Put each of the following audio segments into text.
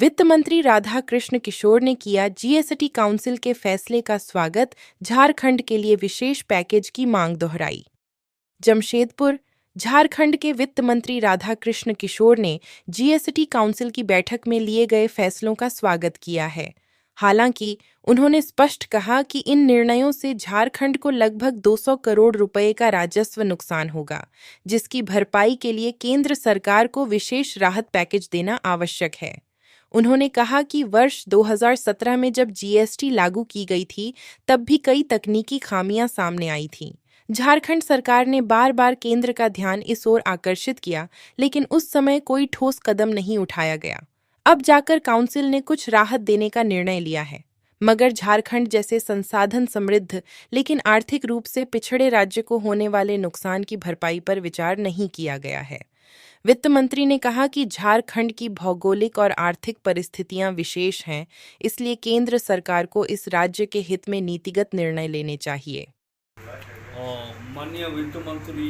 वित्त मंत्री राधाकृष्ण किशोर ने किया जीएसटी काउंसिल के फैसले का स्वागत, झारखंड के लिए विशेष पैकेज की मांग दोहराई। जमशेदपुर, झारखंड के वित्त मंत्री राधाकृष्ण किशोर ने जीएसटी काउंसिल की बैठक में लिए गए फैसलों का स्वागत किया है। हालांकि उन्होंने स्पष्ट कहा कि इन निर्णयों से झारखंड को लगभग 200 करोड़ रुपए का राजस्व नुकसान होगा, जिसकी भरपाई के लिए केंद्र सरकार को विशेष राहत पैकेज देना आवश्यक है। उन्होंने कहा कि वर्ष 2017 में जब जीएसटी लागू की गई थी, तब भी कई तकनीकी खामियां सामने आई थीं। झारखंड सरकार ने बार बार केंद्र का ध्यान इस ओर आकर्षित किया, लेकिन उस समय कोई ठोस कदम नहीं उठाया गया। अब जाकर काउंसिल ने कुछ राहत देने का निर्णय लिया है, मगर झारखंड जैसे संसाधन समृद्ध लेकिन आर्थिक रूप से पिछड़े राज्य को होने वाले नुकसान की भरपाई पर विचार नहीं किया गया है। वित्त मंत्री ने कहा कि झारखंड की भौगोलिक और आर्थिक परिस्थितियां विशेष हैं, इसलिए केंद्र सरकार को इस राज्य के हित में नीतिगत निर्णय लेने चाहिए। माननीय वित्त मंत्री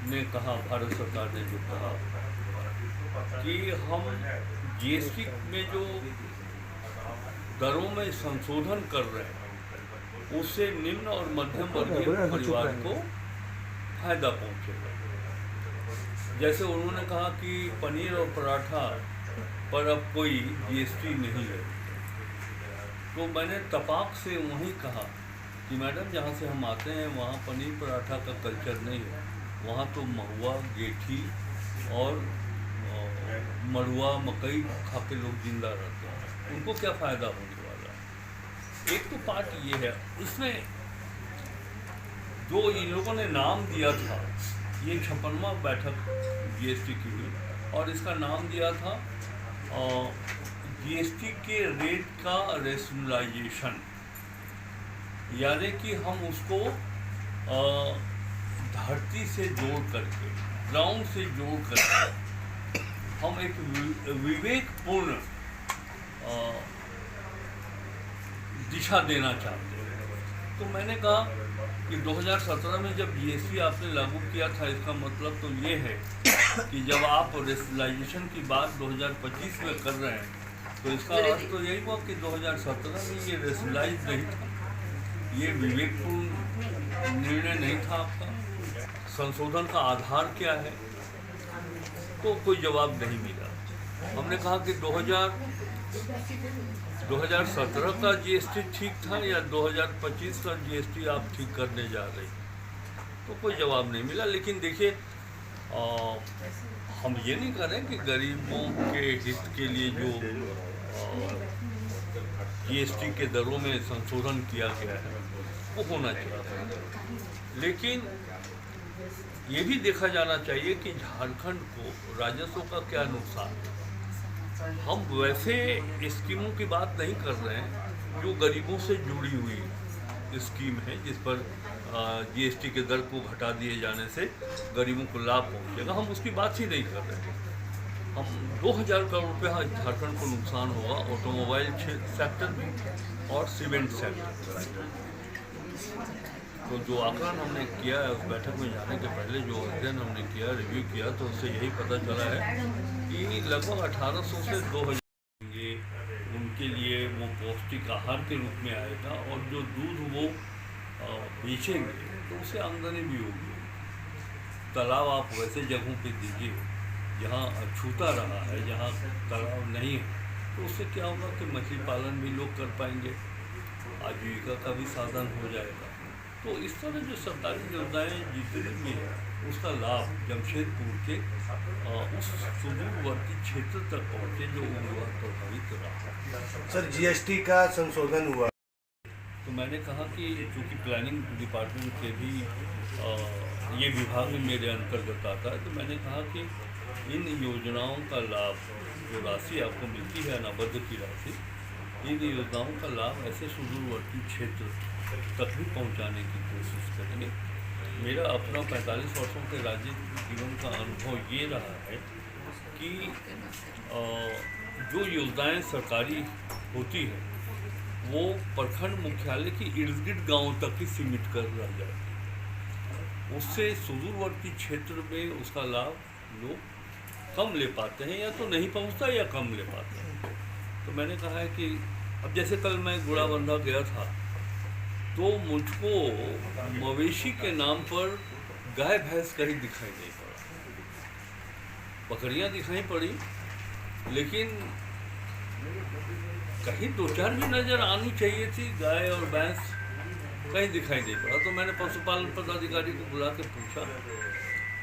ने कहा, भारत सरकार ने जो कहा कि हम जीएसटी में जो दरों में संशोधन कर रहे हैं, उससे निम्न और मध्यम वर्गीय परिवार को फायदा पहुंचेगा। जैसे उन्होंने कहा कि पनीर और पराठा पर अब कोई जीएसटी नहीं है, तो मैंने तपाक से वहीं कहा कि मैडम, जहाँ से हम आते हैं वहाँ पनीर पराठा का कल्चर नहीं है। वहाँ तो महुआ, गेठी और मड़ुआ, मकई खा के लोग जिंदा रहते हैं। उनको क्या फ़ायदा होने वाला है? एक तो पार्ट ये है। इसमें जो इन लोगों ने नाम दिया था, ये 56वां बैठक जीएसटी की हुई और इसका नाम दिया था जीएसटी के रेट का रेशनलाइजेशन, यानी कि हम उसको धरती से जोड़ करके, ग्राउंड से जोड़ करके हम एक विवेकपूर्ण दिशा देना चाहते हैं। तो मैंने कहा कि 2017 में जब जीएसटी आपने लागू किया था, इसका मतलब तो ये है कि जब आप रेशनलाइजेशन की बात 2025 में कर रहे हैं, तो इसका अर्थ तो यही हुआ कि 2017 में ये रेशनलाइज नहीं था, ये विवेकपूर्ण निर्णय नहीं था आपका। संशोधन का आधार क्या है? तो कोई जवाब नहीं मिला। हमने कहा कि 2017 का जीएसटी ठीक था या 2025 का जीएसटी आप ठीक करने जा रही, तो कोई जवाब नहीं मिला। लेकिन देखिए, हम ये नहीं कर रहे कि गरीबों के हित के लिए जो जीएसटी के दरों में संशोधन किया गया है वो होना चाहिए, लेकिन ये भी देखा जाना चाहिए कि झारखंड को राजस्व का क्या नुकसान है। हम वैसे स्कीमों की बात नहीं कर रहे हैं जो गरीबों से जुड़ी हुई स्कीम है, जिस पर जीएसटी के दर को घटा दिए जाने से गरीबों को लाभ पहुंचेगा। हम उसकी बात ही नहीं कर रहे हैं। हम 2000 करोड़ रुपये झारखंड को नुकसान होगा ऑटोमोबाइल सेक्टर में और सीमेंट सेक्टर। तो जो आकलन हमने किया है, उस बैठक में जाने के पहले जो अध्ययन हमने किया, रिव्यू किया, तो उससे यही पता चला है कि लगभग 1800 से 2000 उनके लिए वो पौष्टिक आहार के रूप में आएगा, और जो दूध वो बेचेंगे तो उसे आमदनी भी होगी। तालाब आप वैसे जगहों पे दीजिए जहाँ छूता रहा है, जहाँ तालाब नहीं है, तो उससे क्या होगा कि मछली पालन भी लोग कर पाएंगे, आजीविका का भी साधन हो जाएगा। तो इस तरह जो सरकारी योजनाएं जितनी भी हैं, उसका लाभ जमशेदपुर के उस सुदूरवर्ती क्षेत्र तक पहुँचे जो उन्नत प्रभावित रहा। सर, जीएसटी का संशोधन हुआ, तो मैंने कहा कि चूँकि प्लानिंग डिपार्टमेंट के भी ये विभाग में मेरे अंतर्गत आता है, तो मैंने कहा कि इन योजनाओं का लाभ, जो राशि आपको मिलती है अनाबद्ध की राशि, इन योजनाओं का लाभ ऐसे सुदूरवर्ती क्षेत्र तक भी पहुंचाने की कोशिश करेंगे। मेरा अपना 45 वर्षों के राजनीतिक जीवन का अनुभव ये रहा है कि जो योजनाएं सरकारी होती है वो प्रखंड मुख्यालय के इर्द गिर्द गाँव तक ही सीमित कर रह जाती है, उससे सुदूरवर्ती क्षेत्र में उसका लाभ लोग कम ले पाते हैं, या तो नहीं पहुंचता या कम ले पाते हैं। तो मैंने कहा है कि अब जैसे कल मैं गुड़ाबंधा गया था, तो मुझको मवेशी के नाम पर गाय भैंस कहीं दिखाई नहीं पड़ा। बकरियां दिखाई पड़ी, लेकिन कहीं दो चार भी नज़र आनी चाहिए थी, गाय और भैंस कहीं दिखाई नहीं पड़ा। तो मैंने पशुपालन पदाधिकारी को बुला के पूछा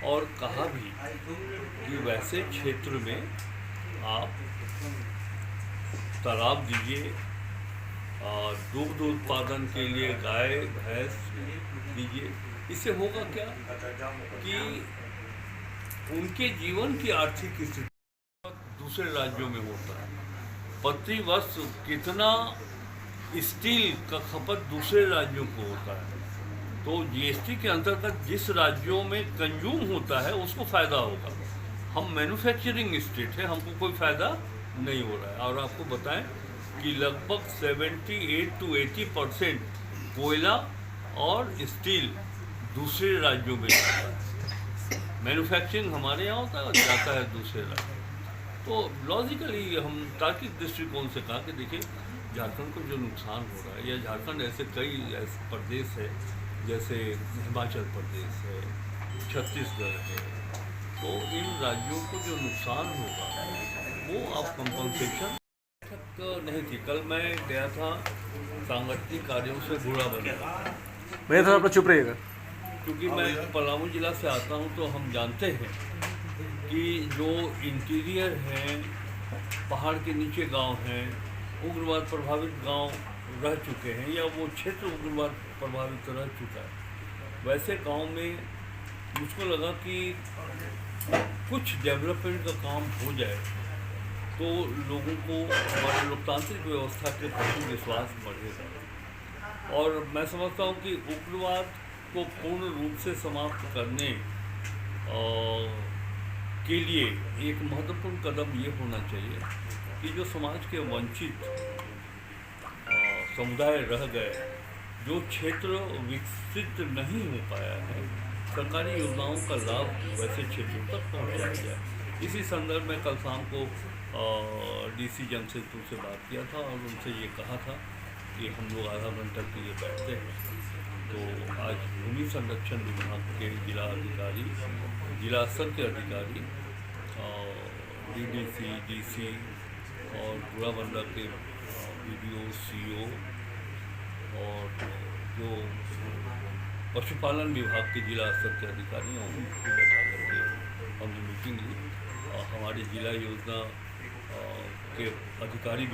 और कहा भी कि वैसे क्षेत्र में आप तालाब दीजिए, दुग्ध उत्पादन के लिए गाय भैंस दीजिए। इससे होगा क्या कि उनके जीवन की आर्थिक स्थिति दूसरे राज्यों में होता है। प्रति वर्ष कितना स्टील का खपत दूसरे राज्यों को होता है, तो जीएसटी के अंतर्गत जिस राज्यों में कंज्यूम होता है उसको फ़ायदा होगा। हम मैन्युफैक्चरिंग स्टेट है, हमको कोई फ़ायदा नहीं हो रहा है। और आपको बताएं कि लगभग 78 to 80% कोयला और स्टील दूसरे राज्यों में जाता है। मैन्युफैक्चरिंग हमारे यहाँ होता है और जाता है दूसरे राज्यों। तो लॉजिकली हम तार्किक दृष्टिकोण से कहा कि देखिए, झारखंड को जो नुकसान हो रहा है, या झारखंड ऐसे कई ऐसे प्रदेश है, जैसे हिमाचल प्रदेश है, छत्तीसगढ़ है, तो इन राज्यों को जो नुकसान होगा वो अब कंपनसेशन तक नहीं थी। कल मैं गया था सांगठनिक कार्यों से गुड़ाबंधा। भैया थोड़ा आप चुप रहिएगा। क्योंकि मैं पलामू जिला से आता हूँ, तो हम जानते हैं कि जो इंटीरियर हैं, पहाड़ के नीचे गांव हैं, उग्रवाद प्रभावित गांव रह चुके हैं, या वो क्षेत्र उग्रवाद प्रभावित रह चुका है। वैसे गांव में मुझको लगा कि कुछ डेवलपमेंट का काम हो जाए तो लोगों को हमारी लोकतांत्रिक व्यवस्था के प्रति विश्वास बढ़ेगा। और मैं समझता हूँ कि उग्रवाद को पूर्ण रूप से समाप्त करने के लिए एक महत्वपूर्ण कदम ये होना चाहिए कि जो समाज के वंचित समुदाय रह गए, जो क्षेत्र विकसित नहीं हो पाया है, सरकारी योजनाओं का लाभ वैसे क्षेत्रों तक पहुँचाया जाए। इसी संदर्भ में कल शाम को डीसी जमशेदपुर से बात किया था और उनसे ये कहा था कि हम लोग आधा घंटा के लिए बैठते हैं। तो आज भूमि संरक्षण विभाग के जिला अधिकारी, जिला स्तर के अधिकारी, डीडीसी, डीसी और गुड़ाबंधा के वीडियो, सीओ और जो पशुपालन विभाग के जिला स्तर के अधिकारी हैं, उनको बैठा करके हमने मीटिंग ली। हमारी जिला योजना के अधिकारी